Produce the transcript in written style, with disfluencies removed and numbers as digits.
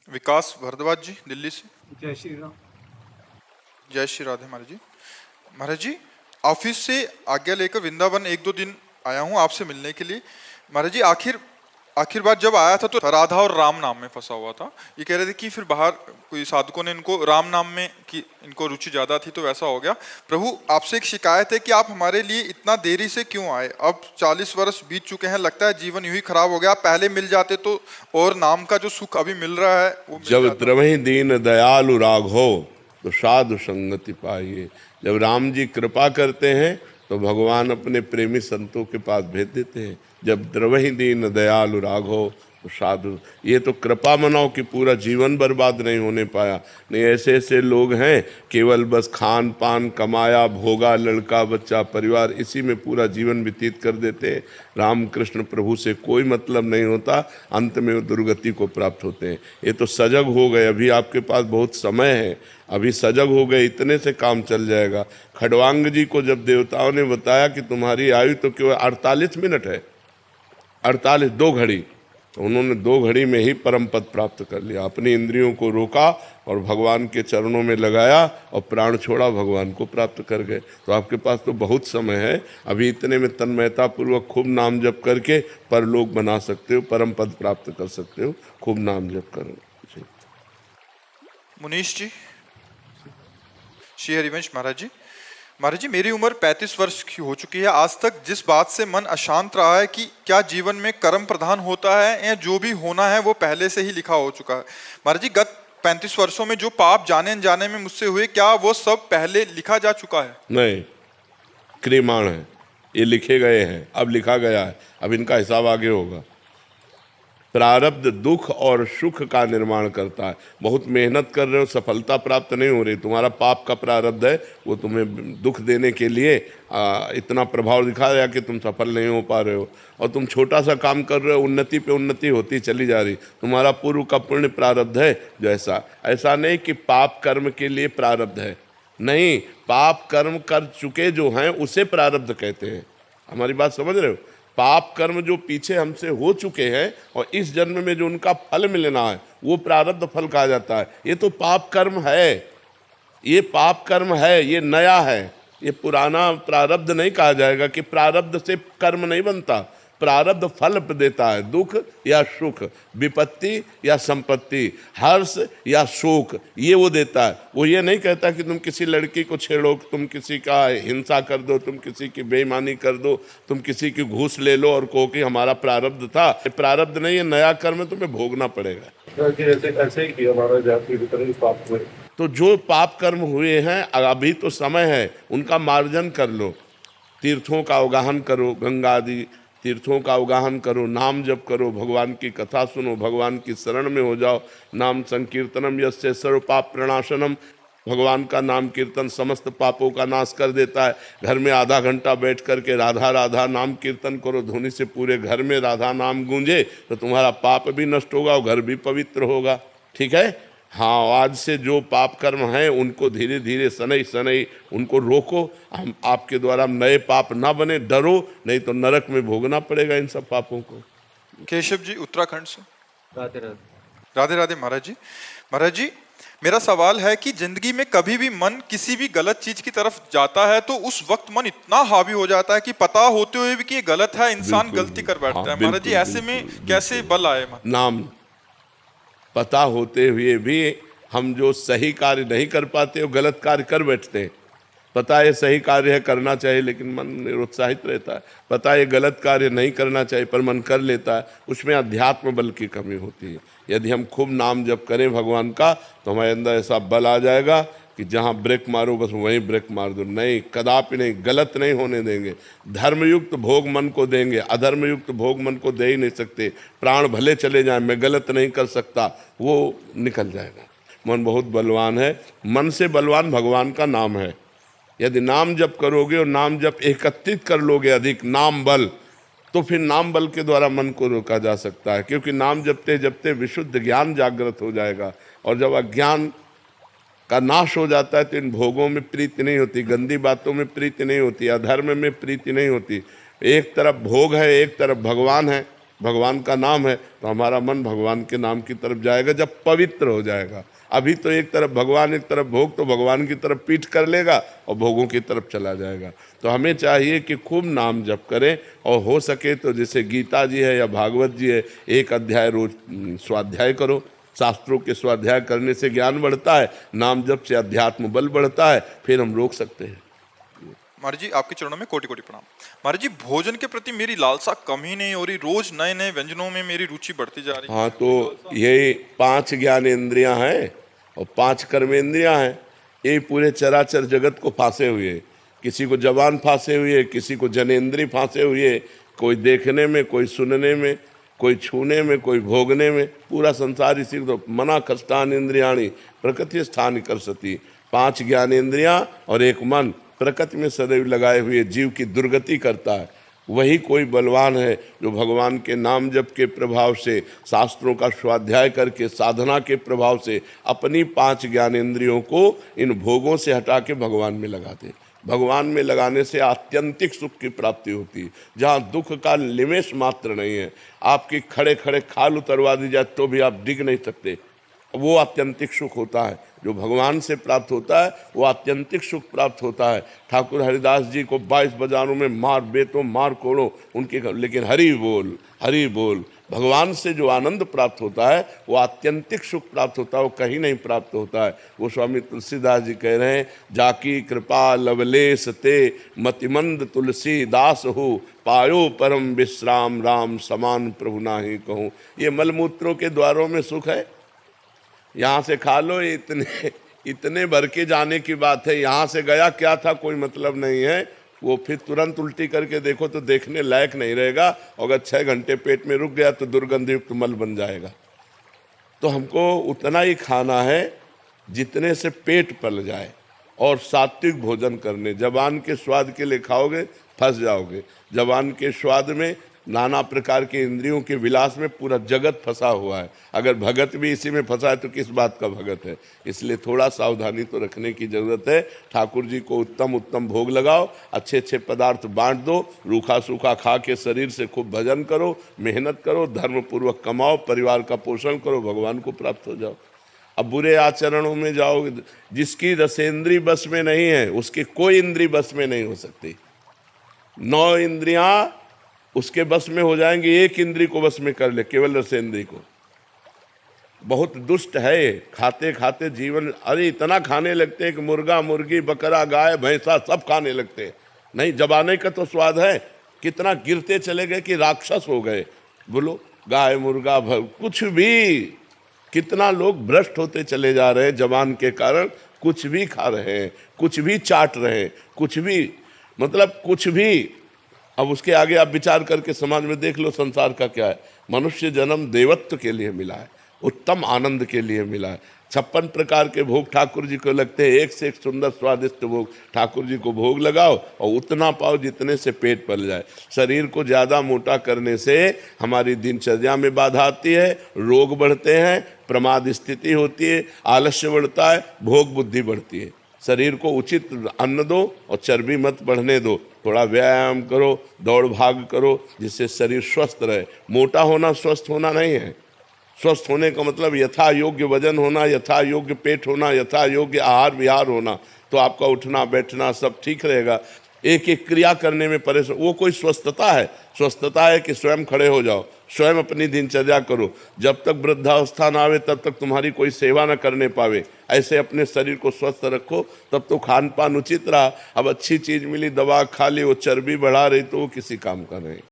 विकास भारद्वाज जी दिल्ली से। जय श्री राम। जय श्री राधे महाराज जी। महाराज जी, ऑफिस से आज्ञा लेकर वृंदावन 1-2 दिन आया हूँ आपसे मिलने के लिए। महाराज जी, आखिर बार जब आया था तो राधा और राम नाम में फंसा हुआ था। ये कह रहे थे कि फिर बाहर कोई साधकों ने इनको राम नाम में कि इनको रुचि ज्यादा थी तो वैसा हो गया। प्रभु, आपसे एक शिकायत है कि आप हमारे लिए इतना देरी से क्यों आए? अब 40 वर्ष बीत चुके हैं, लगता है जीवन यूं ही खराब हो गया। पहले मिल जाते तो और नाम का जो सुख अभी मिल रहा है वो मिल जब जाता। त्रवहि दीन दयालु राघो तो साधु संगति पाइए। जब राम जी कृपा करते हैं तो भगवान अपने प्रेमी संतों के पास भेज देते हैं। जब द्रवहि दीन दयालु राघो तो साधु, ये तो कृपा मनाओ कि पूरा जीवन बर्बाद नहीं होने पाया। नहीं, ऐसे ऐसे लोग हैं केवल बस खान पान कमाया भोगा लड़का बच्चा परिवार इसी में पूरा जीवन व्यतीत कर देते हैं। रामकृष्ण प्रभु से कोई मतलब नहीं होता, अंत में वो दुर्गति को प्राप्त होते हैं। ये तो सजग हो गए, अभी आपके पास बहुत समय है, अभी सजग हो गए, इतने से काम चल जाएगा। खड़वांग जी को जब देवताओं ने बताया कि तुम्हारी आयु तो केवल 48 मिनट है, 48 2 घड़ी, तो उन्होंने 2 घड़ी में ही परम पद प्राप्त कर लिया। अपनी इंद्रियों को रोका और भगवान के चरणों में लगाया और प्राण छोड़ा, भगवान को प्राप्त कर गए। तो आपके पास तो बहुत समय है, अभी इतने में तन्मयता पूर्वक खूब नाम जप करके परलोक बना सकते हो, परम पद प्राप्त कर सकते हो। खूब नाम जप करो। मुनीश जी, श्री हरिवंश महाराज जी। महाराज जी, मेरी उम्र 35 वर्ष की हो चुकी है। आज तक जिस बात से मन अशांत रहा है कि क्या जीवन में कर्म प्रधान होता है या जो भी होना है वो पहले से ही लिखा हो चुका है। महाराज जी, गत 35 वर्षों में जो पाप जाने अनजाने में मुझसे हुए, क्या वो सब पहले लिखा जा चुका है? नहीं, क्रियमाण है, ये लिखे गए हैं, अब लिखा गया है, अब इनका हिसाब आगे होगा। प्रारब्ध दुख और सुख का निर्माण करता है। बहुत मेहनत कर रहे हो, सफलता प्राप्त नहीं हो रही, तुम्हारा पाप का प्रारब्ध है, वो तुम्हें दुख देने के लिए इतना प्रभाव दिखा रहा है कि तुम सफल नहीं हो पा रहे हो। और तुम छोटा सा काम कर रहे हो, उन्नति पे उन्नति होती चली जा रही, तुम्हारा पूर्व का पुण्य प्रारब्ध है। जैसा ऐसा नहीं कि पाप कर्म के लिए प्रारब्ध है, नहीं, पाप कर्म कर चुके जो हैं उसे प्रारब्ध कहते हैं। हमारी बात समझ रहे हो? पाप कर्म जो पीछे हमसे हो चुके हैं और इस जन्म में जो उनका फल मिलना है वो प्रारब्ध फल कहा जाता है। ये तो पाप कर्म है, ये पाप कर्म है, ये नया है, ये पुराना प्रारब्ध नहीं कहा जाएगा कि प्रारब्ध से कर्म नहीं बनता। प्रारब्ध फल देता है, दुख या सुख, विपत्ति या संपत्ति, हर्ष या शोक, ये वो देता है। वो ये नहीं कहता कि तुम किसी लड़की को छेड़ो, तुम किसी का हिंसा कर दो, तुम किसी की बेईमानी कर दो, तुम किसी की घूस ले लो और कहो कि हमारा प्रारब्ध था। प्रारब्ध नहीं है, नया कर्म तुम्हें भोगना पड़ेगा। ऐसे ही किया महाराज, आपके भीतर पाप हुए तो जो पाप कर्म हुए हैं अभी तो समय है, उनका मार्जन कर लो। तीर्थों का अवगाहन करो, गंगा आदि तीर्थों का अवगाहन करो, नाम जप करो, भगवान की कथा सुनो, भगवान की शरण में हो जाओ। नाम संकीर्तनम यस्य सर्व पाप प्रणाशनम, भगवान का नाम कीर्तन समस्त पापों का नाश कर देता है। घर में आधा घंटा बैठ करके राधा राधा नाम कीर्तन करो, ध्वनि से पूरे घर में राधा नाम गूंजे तो तुम्हारा पाप भी नष्ट होगा और घर भी पवित्र होगा। ठीक है? हाँ, आज से जो पाप कर्म हैं उनको धीरे धीरे शनै शनै उनको रोको। हम आपके द्वारा नए पाप ना बने, डरो नहीं तो नरक में भोगना पड़ेगा इन सब पापों को। केशव जी, उत्तराखंड से। राधे राधे। राधे राधे महाराज जी। महाराज जी, मेरा सवाल है कि जिंदगी में कभी भी मन किसी भी गलत चीज की तरफ जाता है तो उस वक्त मन इतना हावी हो जाता है कि पता होते हुए भी कि ये गलत है, इंसान गलती कर बैठता है। महाराज जी, ऐसे में कैसे बल आए? नाम पता होते हुए भी हम जो सही कार्य नहीं कर पाते वो गलत कार्य कर बैठते हैं। पता है सही कार्य है, करना चाहिए, लेकिन मन निरुत्साहित रहता है। पता है गलत कार्य नहीं करना चाहिए पर मन कर लेता है, उसमें अध्यात्म बल की कमी होती है। यदि हम खूब नाम जप करें भगवान का तो हमारे अंदर ऐसा बल आ जाएगा कि जहाँ ब्रेक मारो बस वहीं ब्रेक मार दो। नहीं, कदापि नहीं, गलत नहीं होने देंगे। धर्मयुक्त भोग मन को देंगे, अधर्मयुक्त भोग मन को दे ही नहीं सकते। प्राण भले चले जाएं, मैं गलत नहीं कर सकता, वो निकल जाएगा। मन बहुत बलवान है, मन से बलवान भगवान का नाम है। यदि नाम जप करोगे और नाम जप एकत्रित कर लोगे अधिक नाम बल, तो फिर नाम बल के द्वारा मन को रोका जा सकता है। क्योंकि नाम जपते जपते विशुद्ध ज्ञान जागृत हो जाएगा और जब अज्ञान का नाश हो जाता है तो इन भोगों में प्रीति नहीं होती, गंदी बातों में प्रीति नहीं होती, अधर्म में प्रीति नहीं होती। एक तरफ भोग है, एक तरफ भगवान है, भगवान का नाम है तो हमारा मन भगवान के नाम की तरफ जाएगा जब पवित्र हो जाएगा। अभी तो एक तरफ भगवान एक तरफ भोग, तो भगवान की तरफ पीठ कर लेगा और भोगों की तरफ चला जाएगा। तो हमें चाहिए कि खूब नाम जप करें, और हो सके तो जैसे गीता जी है या भागवत जी है, एक अध्याय रोज स्वाध्याय करो। शास्त्रों के स्वाध्याय करने से ज्ञान बढ़ता है, नाम जप से अध्यात्म बल बढ़ता है, फिर हम रोक सकते हैं। महाराज जी आपके चरणों में कोटि कोटि प्रणाम। महाराज जी भोजन के प्रति मेरी लालसा कम ही नहीं हो रही, रोज नए नए व्यंजनों में मेरी रुचि बढ़ती जा रही है। हाँ, तो ये 5 ज्ञानेंद्रियां हैं और 5 कर्मेंद्रियां हैं, ये पूरे चराचर जगत को फांसे हुए। किसी को जबान फांसे हुए, किसी को जनेंद्रिय फांसे हुए, कोई देखने में, कोई सुनने में, कोई छूने में, कोई भोगने में। पूरा संसार इसी को, मना कष्टान इंद्रियाणी प्रकृति स्थान कर सती। 5 ज्ञानेंद्रियां और एक मन प्रकृति में सदैव लगाए हुए जीव की दुर्गति करता है। वही कोई बलवान है जो भगवान के नाम जप के प्रभाव से, शास्त्रों का स्वाध्याय करके, साधना के प्रभाव से अपनी 5 ज्ञानेंद्रियों को इन भोगों से हटा के भगवान में लगाते। भगवान में लगाने से आत्यंतिक सुख की प्राप्ति होती है, जहाँ दुख का निमेष मात्र नहीं है। आपकी खड़े खड़े खाल उतरवा दी जाए तो भी आप डिग नहीं सकते, वो आत्यंतिक सुख होता है। जो भगवान से प्राप्त होता है वो आत्यंतिक सुख प्राप्त होता है। ठाकुर हरिदास जी को 22 बाजारों में मार बेटो मार कोड़ो उनके, लेकिन हरि बोल हरि बोल। भगवान से जो आनंद प्राप्त होता है वो आत्यंतिक सुख प्राप्त होता है, वो कहीं नहीं प्राप्त होता है। वो स्वामी तुलसीदास जी कह रहे हैं, जाकी कृपा लवलेश ते मतिमंद तुलसी दास हो, पायो परम विश्राम राम समान प्रभु नाही कहूँ। ये मलमूत्रों के द्वारों में सुख है, यहाँ से खा लो, इतने भर के जाने की बात है। यहाँ से गया क्या था कोई मतलब नहीं है, वो फिर तुरंत उल्टी करके देखो तो देखने लायक नहीं रहेगा। अगर 6 घंटे पेट में रुक गया तो दुर्गंधयुक्त मल बन जाएगा। तो हमको उतना ही खाना है जितने से पेट पल जाए, और सात्विक भोजन करने। जबान के स्वाद के लिए खाओगे फंस जाओगे। जबान के स्वाद में, नाना प्रकार के इंद्रियों के विलास में पूरा जगत फंसा हुआ है। अगर भगत भी इसी में फंसा है तो किस बात का भगत है। इसलिए थोड़ा सावधानी तो रखने की जरूरत है। ठाकुर जी को उत्तम उत्तम भोग लगाओ, अच्छे अच्छे पदार्थ बांट दो, रूखा सूखा खा के शरीर से खूब भजन करो, मेहनत करो, धर्म पूर्वक कमाओ, परिवार का पोषण करो, भगवान को प्राप्त हो जाओ। अब बुरे आचरणों में जाओगे, जिसकी रसेंद्री बस में नहीं है उसकी कोई इंद्री बस में नहीं हो सकती। 9 इंद्रियां उसके बस में हो जाएंगी, एक इंद्री को बस में कर ले, केवल रसेंद्री को। बहुत दुष्ट है, खाते खाते जीवन, अरे इतना खाने लगते हैं कि मुर्गा मुर्गी बकरा गाय भैंसा सब खाने लगते हैं। नहीं, जबाने का तो स्वाद है, कितना गिरते चले गए कि राक्षस हो गए। बोलो, गाय मुर्गा कुछ भी, कितना लोग भ्रष्ट होते चले जा रहे हैं जबान के कारण। कुछ भी खा रहे हैं, कुछ भी चाट रहे हैं, कुछ भी, मतलब कुछ भी। अब उसके आगे आप विचार करके समाज में देख लो संसार का क्या है। मनुष्य जन्म देवत्व के लिए मिला है, उत्तम आनंद के लिए मिला है। 56 प्रकार के भोग ठाकुर जी को लगते हैं, एक से एक सुंदर स्वादिष्ट भोग ठाकुर जी को भोग लगाओ और उतना पाओ जितने से पेट पल जाए। शरीर को ज़्यादा मोटा करने से हमारी दिनचर्या में बाधा आती है, रोग बढ़ते हैं, प्रमाद स्थिति होती है, आलस्य बढ़ता है, भोग बुद्धि बढ़ती है। शरीर को उचित अन्न दो और चर्बी मत बढ़ने दो। थोड़ा व्यायाम करो, दौड़ भाग करो, जिससे शरीर स्वस्थ रहे। मोटा होना स्वस्थ होना नहीं है। स्वस्थ होने का मतलब यथा योग्य वजन होना, यथा योग्य पेट होना, यथा योग्य आहार विहार होना, तो आपका उठना बैठना सब ठीक रहेगा। एक एक क्रिया करने में परेशान, वो कोई स्वस्थता है? स्वस्थता है कि स्वयं खड़े हो जाओ, स्वयं अपनी दिनचर्या करो। जब तक वृद्धावस्था ना आवे तब तक तुम्हारी कोई सेवा न करने पावे। ऐसे अपने शरीर को स्वस्थ रखो, तब तो खान पान उचित रहा। अब अच्छी चीज़ मिली, दवा खा ली, वो चर्बी बढ़ा रही तो वो किसी काम का नहीं।